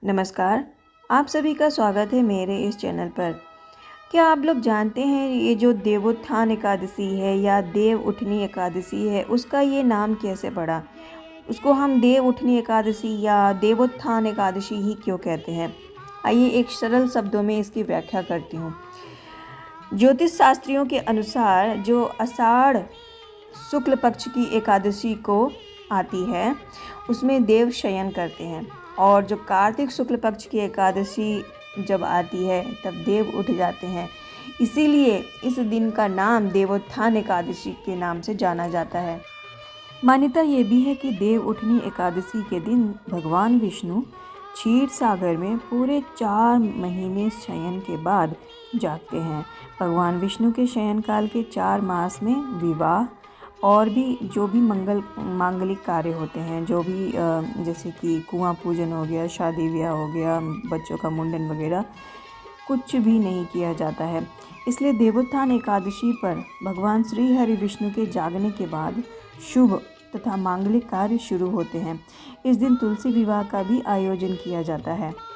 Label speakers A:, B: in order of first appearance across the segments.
A: नमस्कार। आप सभी का स्वागत है मेरे इस चैनल पर। क्या आप लोग जानते हैं ये जो देवोत्थान एकादशी है या देव उठनी एकादशी है, उसका ये नाम कैसे पड़ा? उसको हम देव उठनी एकादशी या देवोत्थान एकादशी ही क्यों कहते हैं? आइए एक सरल शब्दों में इसकी व्याख्या करती हूँ। ज्योतिष शास्त्रियों के अनुसार जो आषाढ़ शुक्ल पक्ष की एकादशी को आती है, उसमें देव शयन करते हैं, और जो कार्तिक शुक्ल पक्ष की एकादशी जब आती है तब देव उठ जाते हैं। इसीलिए इस दिन का नाम देवोत्थान एकादशी के नाम से जाना जाता है। मान्यता ये भी है कि देव उठनी एकादशी के दिन भगवान विष्णु क्षीर सागर में पूरे 4 महीने शयन के बाद जागते हैं। भगवान विष्णु के शयन काल के 4 मास में विवाह और भी जो भी मांगलिक कार्य होते हैं, जो भी जैसे कि कुआं पूजन हो गया, शादी ब्याह हो गया, बच्चों का मुंडन वगैरह, कुछ भी नहीं किया जाता है। इसलिए देवोत्थान एकादशी पर भगवान श्री हरि विष्णु के जागने के बाद शुभ तथा मांगलिक कार्य शुरू होते हैं। इस दिन तुलसी विवाह का भी आयोजन किया जाता है।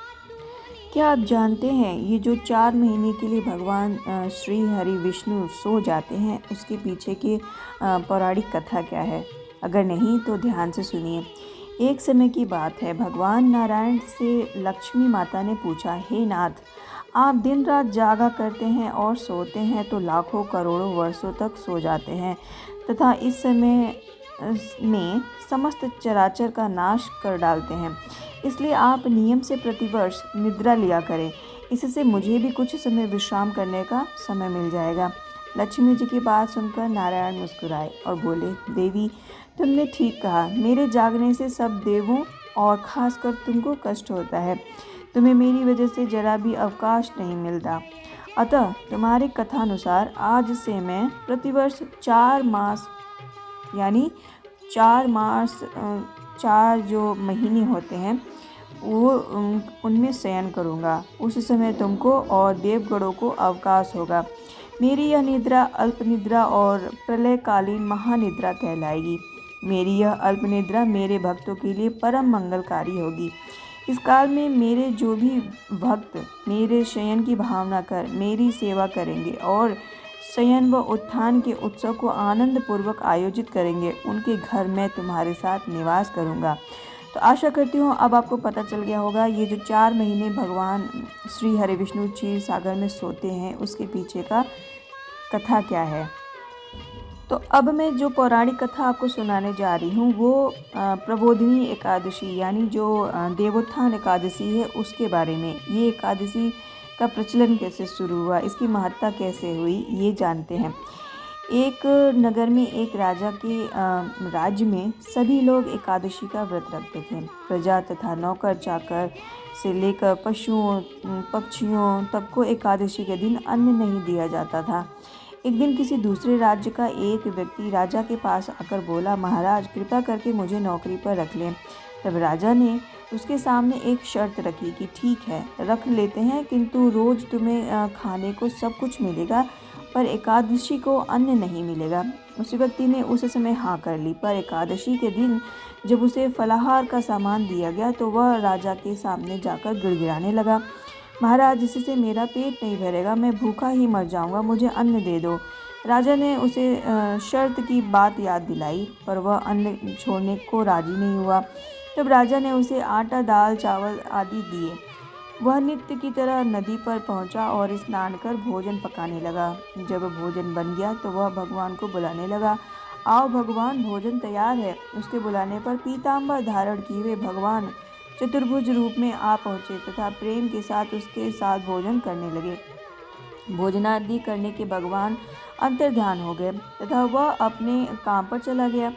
A: क्या आप जानते हैं ये जो 4 महीने के लिए भगवान श्री हरि विष्णु सो जाते हैं, उसके पीछे की पौराणिक कथा क्या है? अगर नहीं तो ध्यान से सुनिए। एक समय की बात है, भगवान नारायण से लक्ष्मी माता ने पूछा, हे नाथ, आप दिन रात जागा करते हैं और सोते हैं तो लाखों करोड़ों वर्षों तक सो जाते हैं तथा इस समय में समस्त चराचर का नाश कर डालते हैं। इसलिए आप नियम से प्रतिवर्ष निद्रा लिया करें। इससे मुझे भी कुछ समय विश्राम करने का समय मिल जाएगा। लक्ष्मी जी की बात सुनकर नारायण मुस्कुराए और बोले, देवी, तुमने ठीक कहा। मेरे जागने से सब देवों और खासकर तुमको कष्ट होता है। तुम्हें मेरी वजह से जरा भी अवकाश नहीं मिलता। अतः तुम्हारी कथानुसार आज से मैं प्रतिवर्ष 4 मास यानी 4 जो महीने होते हैं वो उनमें शयन करूँगा। उस समय तुमको और देवगणों को अवकाश होगा। मेरी यह निद्रा अल्प निद्रा और प्रलयकालीन महानिद्रा कहलाएगी। मेरी यह अल्प निद्रा मेरे भक्तों के लिए परम मंगलकारी होगी। इस काल में मेरे जो भी भक्त मेरे शयन की भावना कर मेरी सेवा करेंगे और शयन व उत्थान के उत्सव को आनंद पूर्वक आयोजित करेंगे, उनके घर में तुम्हारे साथ निवास करूंगा। तो आशा करती हूँ अब आपको पता चल गया होगा ये जो 4 महीने भगवान श्री हरि विष्णु क्षीर सागर में सोते हैं, उसके पीछे का कथा क्या है। तो अब मैं जो पौराणिक कथा आपको सुनाने जा रही हूँ वो प्रबोधिनी एकादशी यानी जो देवोत्थान एकादशी है उसके बारे में। ये एकादशी का प्रचलन कैसे शुरू हुआ, इसकी महत्ता कैसे हुई, ये जानते हैं। एक नगर में एक राजा के राज्य में सभी लोग एकादशी का व्रत रखते थे। प्रजा तथा नौकर चाकर से लेकर पशुओं पक्षियों तक को एकादशी के दिन अन्न नहीं दिया जाता था। एक दिन किसी दूसरे राज्य का एक व्यक्ति राजा के पास आकर बोला, महाराज, कृपा करके मुझे नौकरी पर रख लें। तब राजा ने उसके सामने एक शर्त रखी कि ठीक है, रख लेते हैं, किंतु रोज़ तुम्हें खाने को सब कुछ मिलेगा पर एकादशी को अन्न नहीं मिलेगा। उस व्यक्ति ने उस समय हाँ कर ली, पर एकादशी के दिन जब उसे फलाहार का सामान दिया गया तो वह राजा के सामने जाकर गिड़गिड़ाने लगा, महाराज, इससे मेरा पेट नहीं भरेगा, मैं भूखा ही मर जाऊंगा, मुझे अन्न दे दो। राजा ने उसे शर्त की बात याद दिलाई पर वह अन्न छोड़ने को राजी नहीं हुआ। तब राजा ने उसे आटा, दाल, चावल आदि दिए। वह नित्य की तरह नदी पर पहुंचा और स्नान कर भोजन पकाने लगा। जब भोजन बन गया तो वह भगवान को बुलाने लगा, आओ भगवान, भोजन तैयार है। उसके बुलाने पर पीताम्बर धारण किए हुए भगवान चतुर्भुज रूप में आ पहुँचे तथा प्रेम के साथ उसके साथ भोजन करने लगे। भोजनादि करने के भगवान अंतर्ध्यान हो गए तथा वह अपने काम पर चला गया।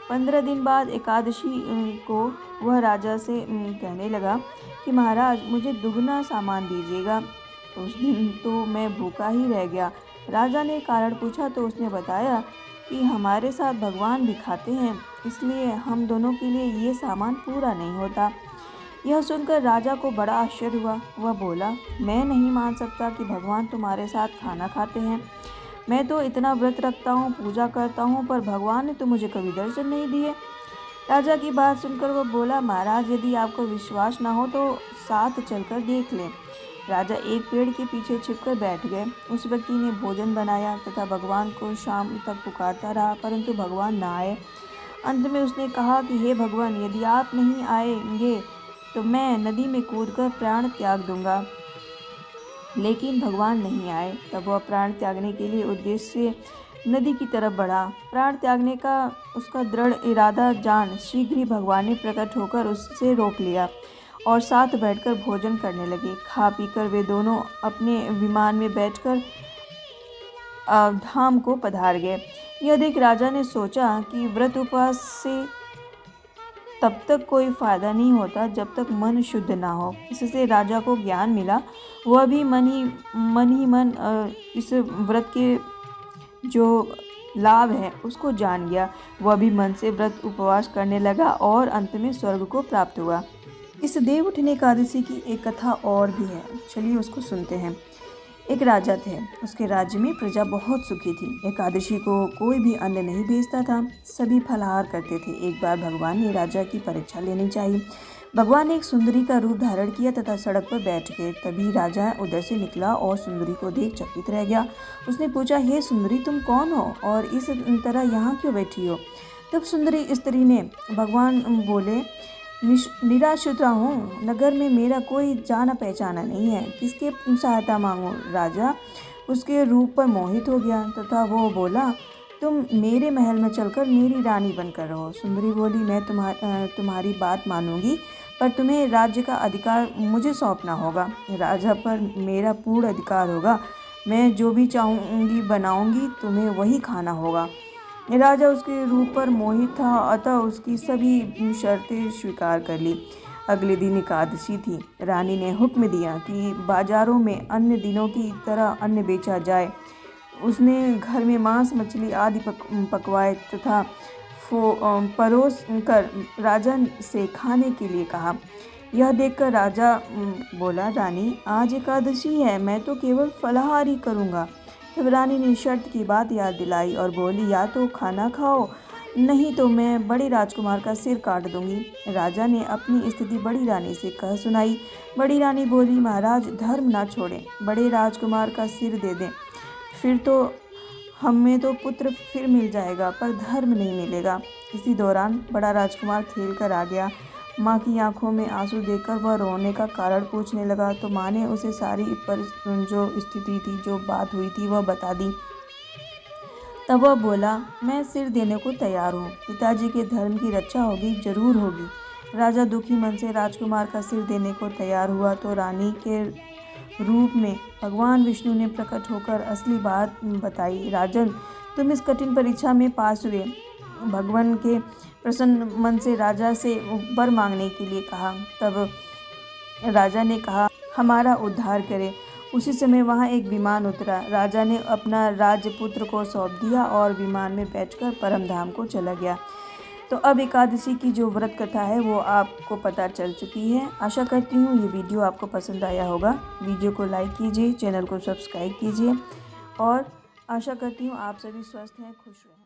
A: 15 दिन बाद एकादशी को वह राजा से कहने लगा कि महाराज, मुझे दुगना सामान दीजिएगा। उस दिन तो मैं भूखा ही रह गया। राजा ने कारण पूछा तो उसने बताया कि हमारे साथ भगवान भी खाते हैं, इसलिए हम दोनों के लिए ये सामान पूरा नहीं होता। यह सुनकर राजा को बड़ा आश्चर्य हुआ। वह बोला, मैं नहीं मान सकता कि भगवान तुम्हारे साथ खाना खाते हैं। मैं तो इतना व्रत रखता हूँ, पूजा करता हूँ, पर भगवान ने तो मुझे कभी दर्शन नहीं दिए। राजा की बात सुनकर वह बोला, महाराज यदि आपको विश्वास ना हो तो साथ चलकर देख लें। राजा एक पेड़ के पीछे छिपकर बैठ गए। उस व्यक्ति ने भोजन बनाया तथा भगवान को शाम तक पुकारता रहा, परंतु भगवान ना आए। अंत में उसने कहा कि हे भगवान, यदि आप नहीं आएंगे तो मैं नदी में कूदकर प्राण त्याग दूंगा। लेकिन भगवान नहीं आए। तब वह प्राण त्यागने के लिए उद्देश्य से नदी की तरफ बढ़ा। प्राण त्यागने का उसका दृढ़ इरादा जान शीघ्र ही भगवान ने प्रकट होकर उससे रोक लिया और साथ बैठकर भोजन करने लगे। खा पीकर वे दोनों अपने विमान में बैठकर धाम को पधार गए। यह देख राजा ने सोचा कि व्रत उपवास से तब तक कोई फायदा नहीं होता जब तक मन शुद्ध ना हो। इससे राजा को ज्ञान मिला। वह भी मन इस व्रत के जो लाभ है उसको जान गया। वह भी मन से व्रत उपवास करने लगा और अंत में स्वर्ग को प्राप्त हुआ। इस देवउठनी एकादशी की एक कथा और भी है, चलिए उसको सुनते हैं। एक राजा थे। उसके राज्य में प्रजा बहुत सुखी थी। एकादशी को कोई भी अन्न नहीं बेचता था, सभी फलाहार करते थे। एक बार भगवान ने राजा की परीक्षा लेनी चाहिए। भगवान ने एक सुंदरी का रूप धारण किया तथा सड़क पर बैठ गए। तभी राजा उधर से निकला और सुंदरी को देख चकित रह गया। उसने पूछा, हे सुंदरी, तुम कौन हो और इस तरह यहाँ क्यों बैठी हो? तब सुंदरी स्त्री ने, भगवान बोले, निराश्रित हूँ, नगर में मेरा कोई जाना पहचाना नहीं है, किसके सहायता मांगूं? राजा उसके रूप पर मोहित हो गया तथा वो बोला, तुम मेरे महल में चलकर मेरी रानी बनकर रहो। सुंदरी बोली, मैं तुम्हारी बात मानूंगी, पर तुम्हें राज्य का अधिकार मुझे सौंपना होगा। राजा पर मेरा पूर्ण अधिकार होगा। मैं जो भी चाहूँगी बनाऊँगी, तुम्हें वही खाना होगा। राजा उसके रूप पर मोहित था, अतः उसकी सभी शर्तें स्वीकार कर ली। अगले दिन एकादशी थी। रानी ने हुक्म दिया कि बाजारों में अन्य दिनों की तरह अन्न बेचा जाए। उसने घर में मांस मछली आदि पकवाए तथा परोस कर राजा से खाने के लिए कहा। यह देखकर राजा बोला, रानी, आज एकादशी है, मैं तो केवल फलाहार ही करूँगा। तब रानी ने शर्त की बात याद दिलाई और बोली, या तो खाना खाओ, नहीं तो मैं बड़े राजकुमार का सिर काट दूंगी। राजा ने अपनी स्थिति बड़ी रानी से कह सुनाई। बड़ी रानी बोली, महाराज, धर्म ना छोड़ें, बड़े राजकुमार का सिर दे दें, फिर तो हमें तो पुत्र फिर मिल जाएगा, पर धर्म नहीं मिलेगा। इसी दौरान बड़ा राजकुमार खेल कर आ गया। माँ की आंखों में आंसू देखकर वह रोने का कारण पूछने लगा, तो माँ ने उसे सारी पर जो स्थिति थी, जो बात हुई थी, वह बता दी। तब वह बोला, मैं सिर देने को तैयार हूँ, पिताजी के धर्म की रक्षा होगी, जरूर होगी। राजा दुखी मन से राजकुमार का सिर देने को तैयार हुआ तो रानी के रूप में भगवान विष्णु ने प्रकट होकर असली बात बताई। राजन, तुम इस कठिन परीक्षा में पास हुए। भगवान के प्रसन्न मन से राजा से वर मांगने के लिए कहा। तब राजा ने कहा, हमारा उद्धार करे। उसी समय वहाँ एक विमान उतरा। राजा ने अपना राजपुत्र को सौंप दिया और विमान में बैठकर परमधाम को चला गया। तो अब एकादशी की जो व्रत कथा है वो आपको पता चल चुकी है। आशा करती हूँ ये वीडियो आपको पसंद आया होगा। वीडियो को लाइक कीजिए, चैनल को सब्सक्राइब कीजिए और आशा करती हूँ आप सभी स्वस्थ हैं, खुश रहें।